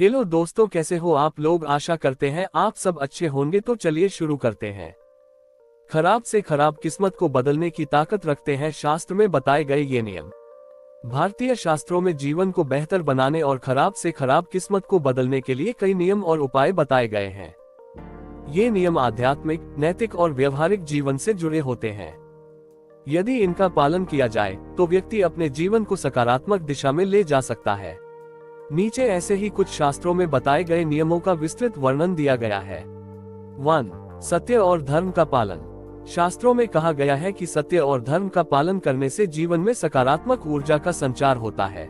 Hello दोस्तों, कैसे हो आप लोग। आशा करते हैं आप सब अच्छे होंगे। तो चलिए शुरू करते हैं। खराब से खराब किस्मत को बदलने की ताकत रखते हैं शास्त्र में बताए गए ये नियम। भारतीय शास्त्रों में जीवन को बेहतर बनाने और खराब से खराब किस्मत को बदलने के लिए कई नियम और उपाय बताए गए हैं। ये नियम आध्यात्मिक, नैतिक और व्यवहारिक जीवन से जुड़े होते हैं। यदि इनका पालन किया जाए तो व्यक्ति अपने जीवन को सकारात्मक दिशा में ले जा सकता है। नीचे ऐसे ही कुछ शास्त्रों में बताए गए नियमों का विस्तृत वर्णन दिया गया है। 1. सत्य और धर्म का पालन। शास्त्रों में कहा गया है कि सत्य और धर्म का पालन करने से जीवन में सकारात्मक ऊर्जा का संचार होता है।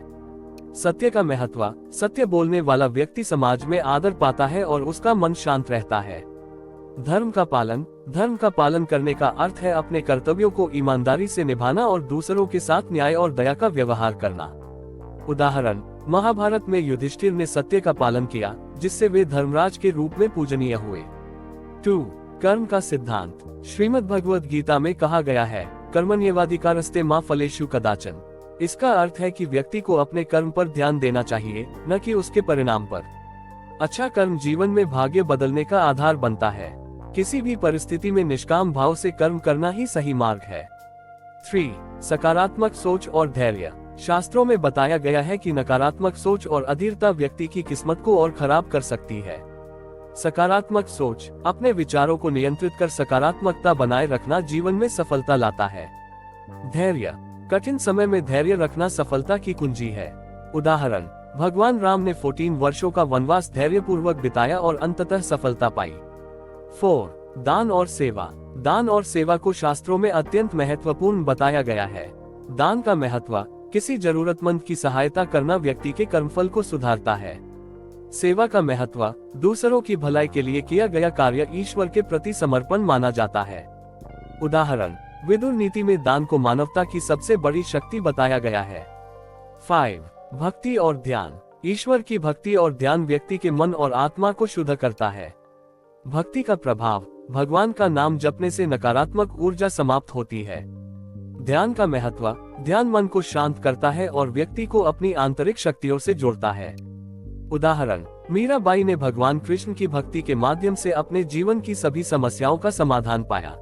सत्य का महत्व। सत्य बोलने वाला व्यक्ति समाज में आदर पाता है और उसका मन शांत रहता है। धर्म का पालन। धर्म का पालन करने का अर्थ है अपने कर्तव्यों को ईमानदारी से निभाना और दूसरों के साथ न्याय और दया का व्यवहार करना। उदाहरण, महाभारत में युधिष्ठिर ने सत्य का पालन किया, जिससे वे धर्मराज के रूप में पूजनीय हुए। 2. कर्म का सिद्धांत। श्रीमद् भगवद गीता में कहा गया है, कर्मण्येवाधिकारस्ते मा फलेषु कदाचन। इसका अर्थ है कि व्यक्ति को अपने कर्म पर ध्यान देना चाहिए, न कि उसके परिणाम पर। अच्छा कर्म जीवन में भाग्य बदलने का आधार बनता है। किसी भी परिस्थिति में निष्काम भाव से कर्म करना ही सही मार्ग है। 3. सकारात्मक सोच और धैर्य। शास्त्रों में बताया गया है कि नकारात्मक सोच और अधीरता व्यक्ति की किस्मत को और खराब कर सकती है। सकारात्मक सोच। अपने विचारों को नियंत्रित कर सकारात्मकता बनाए रखना जीवन में सफलता लाता है। धैर्य। कठिन समय में धैर्य रखना सफलता की कुंजी है। उदाहरण, भगवान राम ने 14 वर्षों का वनवास धैर्यपूर्वक बिताया और अंततः सफलता पाई। 4. दान और सेवा। दान और सेवा को शास्त्रों में अत्यंत महत्वपूर्ण बताया गया है। दान का महत्व। किसी जरूरतमंद की सहायता करना व्यक्ति के कर्मफल को सुधारता है। सेवा का महत्व। दूसरों की भलाई के लिए किया गया कार्य ईश्वर के प्रति समर्पण माना जाता है। उदाहरण, विदुर नीति में दान को मानवता की सबसे बड़ी शक्ति बताया गया है। 5. भक्ति और ध्यान। ईश्वर की भक्ति और ध्यान व्यक्ति के मन और आत्मा को शुद्ध करता है। भक्ति का प्रभाव। भगवान का नाम जपने से नकारात्मक ऊर्जा समाप्त होती है। ध्यान का महत्व। ध्यान मन को शांत करता है और व्यक्ति को अपनी आंतरिक शक्तियों से जोड़ता है। उदाहरण, मीराबाई ने भगवान कृष्ण की भक्ति के माध्यम से अपने जीवन की सभी समस्याओं का समाधान पाया।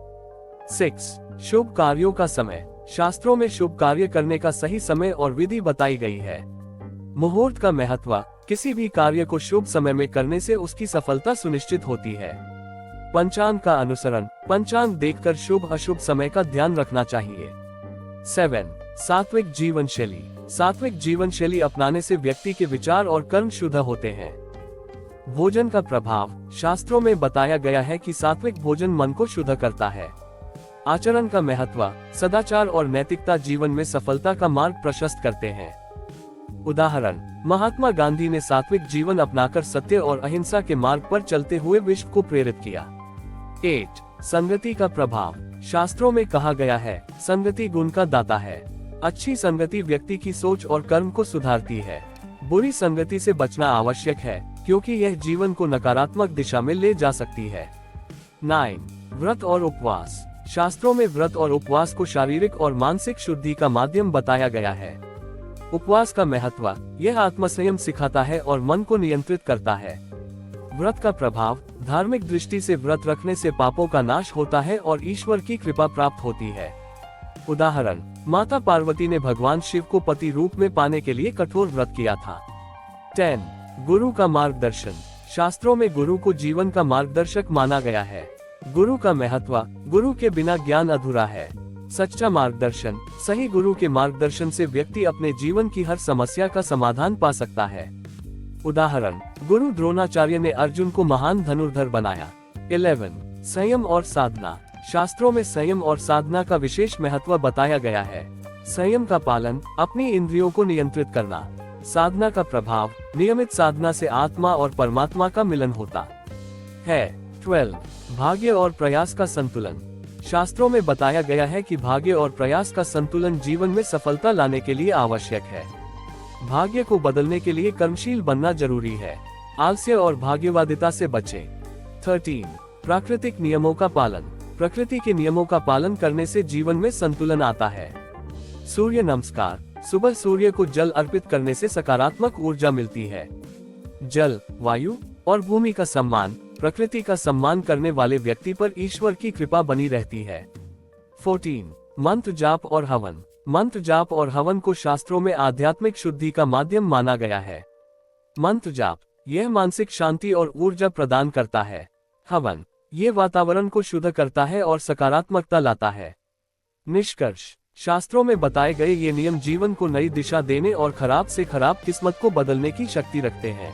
6. शुभ कार्यों का समय। शास्त्रों में शुभ कार्य करने का सही समय और विधि बताई गई है। मुहूर्त का महत्व। किसी भी कार्य को शुभ समय में करने से उसकी सफलता सुनिश्चित होती है। पंचांग का अनुसरण। पंचांग देखकर शुभ अशुभ समय का ध्यान रखना चाहिए। 7. सात्विक जीवन शैली। सात्विक जीवन शैली अपनाने से व्यक्ति के विचार और कर्म शुद्ध होते हैं। भोजन का प्रभाव। शास्त्रों में बताया गया है कि सात्विक भोजन मन को शुद्ध करता है। आचरण का महत्व। सदाचार और नैतिकता जीवन में सफलता का मार्ग प्रशस्त करते हैं। उदाहरण, महात्मा गांधी ने सात्विक जीवन अपनाकर सत्य और अहिंसा के मार्ग पर चलते हुए विश्व को प्रेरित किया। 8. संगति का प्रभाव। शास्त्रों में कहा गया है, संगति गुण का दाता है। अच्छी संगति व्यक्ति की सोच और कर्म को सुधारती है। बुरी संगति से बचना आवश्यक है, क्योंकि यह जीवन को नकारात्मक दिशा में ले जा सकती है। 9. व्रत और उपवास। शास्त्रों में व्रत और उपवास को शारीरिक और मानसिक शुद्धि का माध्यम बताया गया है। उपवास का महत्व। यह आत्मसंयम सिखाता है और मन को नियंत्रित करता है। व्रत का प्रभाव। धार्मिक दृष्टि से व्रत रखने से पापों का नाश होता है और ईश्वर की कृपा प्राप्त होती है। उदाहरण, माता पार्वती ने भगवान शिव को पति रूप में पाने के लिए कठोर व्रत किया था। 10. गुरु का मार्गदर्शन। शास्त्रों में गुरु को जीवन का मार्गदर्शक माना गया है। गुरु का महत्व। गुरु के बिना ज्ञान अधूरा है। सच्चा मार्गदर्शन। सही गुरु के मार्गदर्शन से व्यक्ति अपने जीवन की हर समस्या का समाधान पा सकता है। उदाहरण, गुरु द्रोणाचार्य ने अर्जुन को महान धनुर्धर बनाया। 11. संयम और साधना। शास्त्रों में संयम और साधना का विशेष महत्व बताया गया है। संयम का पालन। अपनी इंद्रियों को नियंत्रित करना। साधना का प्रभाव। नियमित साधना से आत्मा और परमात्मा का मिलन होता है। 12. भाग्य और प्रयास का संतुलन। शास्त्रों में बताया गया है कि भाग्य और प्रयास का संतुलन जीवन में सफलता लाने के लिए आवश्यक है। भाग्य को बदलने के लिए कर्मशील बनना जरूरी है। आलस्य और भाग्यवादिता से बचें। 13. प्राकृतिक नियमों का पालन। प्रकृति के नियमों का पालन करने से जीवन में संतुलन आता है। सूर्य नमस्कार। सुबह सूर्य को जल अर्पित करने से सकारात्मक ऊर्जा मिलती है। जल, वायु और भूमि का सम्मान, प्रकृति का सम्मान करने वाले व्यक्ति पर ईश्वर की कृपा बनी रहती है। 14. मंत्र जाप और हवन। मंत्र जाप और हवन को शास्त्रों में आध्यात्मिक शुद्धि का माध्यम माना गया है। मंत्र जाप यह मानसिक शांति और ऊर्जा प्रदान करता है। हवन ये वातावरण को शुद्ध करता है और सकारात्मकता लाता है। निष्कर्ष, शास्त्रों में बताए गए ये नियम जीवन को नई दिशा देने और खराब से खराब किस्मत को बदलने की शक्ति रखते हैं।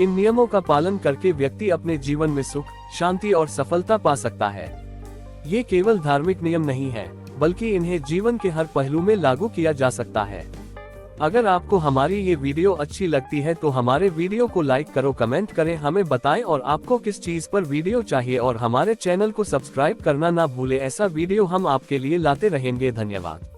इन नियमों का पालन करके व्यक्ति अपने जीवन में सुख, शांति और सफलता पा सकता है। ये केवल धार्मिक नियम नहीं है, बल्कि इन्हें जीवन के हर पहलू में लागू किया जा सकता है। अगर आपको हमारी ये वीडियो अच्छी लगती है तो हमारे वीडियो को लाइक करो, कमेंट करें, हमें बताएं और आपको किस चीज पर वीडियो चाहिए और हमारे चैनल को सब्सक्राइब करना ना भूलें। ऐसा वीडियो हम आपके लिए लाते रहेंगे। धन्यवाद।